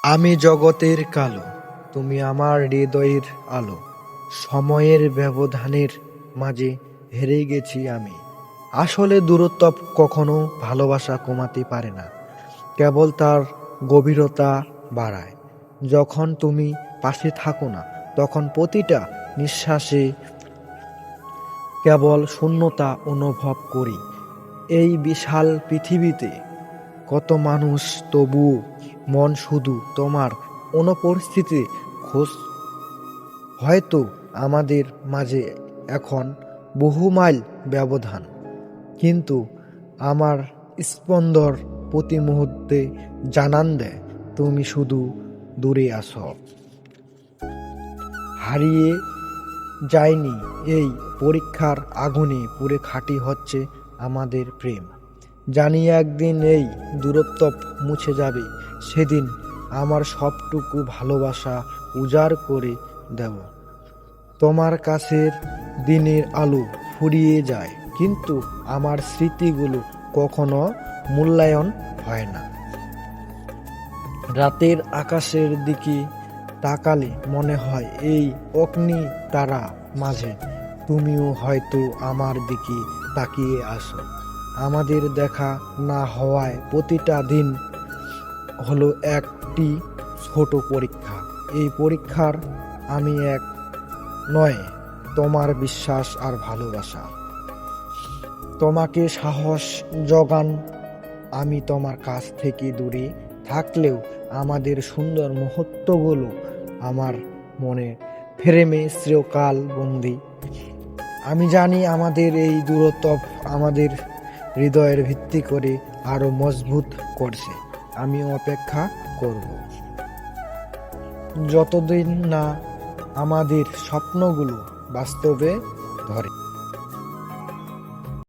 আমি জগতের কালো, তুমি আমার হৃদয়ের আলো। সময়ের ব্যবধানের মাঝে হেরে গেছি আমি। আসলে দূরত্ব কখনো ভালোবাসা কমাতে পারে না, কেবল তার গভীরতা বাড়ায়। যখন তুমি পাশে থাকো না, তখন প্রতিটা নিঃশ্বাসে কেবল শূন্যতা অনুভব করি। এই বিশাল পৃথিবীতে কত মানুষ, তবু মন শুধু তোমার অনুপস্থিতি খোঁজ। হয়তো আমাদের মাঝে এখন বহু মাইল ব্যবধান, কিন্তু আমার স্পন্দর প্রতি মুহূর্তে জানান দেয় তুমি শুধু দূরে আসো। হারিয়ে যায়নি এই পরীক্ষার আগুনে, পুরে খাঁটি হচ্ছে আমাদের প্রেম। জানি একদিন এই দূরত্ব মুছে যাবে, সেদিন আমার সবটুকু ভালোবাসা উজাড় করে দেব। তোমার কাছের দিনের আলো ফুরিয়ে যায়, কিন্তু আমার স্মৃতিগুলো কখনো মূল্যায়ন হয় না। রাতের আকাশের দিকে তাকালে মনে হয় এই অগ্নি তারা মাঝে তুমিও হয়তো আমার দিকে তাকিয়ে আসো। আমাদের দেখা না হওয়ায় প্রতিটা দিন হলো একটি ছোট পরীক্ষা। এই পরীক্ষার আমি এক নয়, তোমার বিশ্বাস আর ভালোবাসা তোমাকে সাহস যোগান। আমি তোমার কাছ থেকে দূরে থাকলেও আমাদের সুন্দর মুহূর্তগুলো আমার মনে ফ্রেমে চিরকাল বন্দি। আমি জানি আমাদের এই দূরত্ব আমাদের হৃদয়ের ভিত্তি করে আরো মজবুত করছে। আমি অপেক্ষা করব যতদিন না আমাদের স্বপ্নগুলো বাস্তবে ধরে।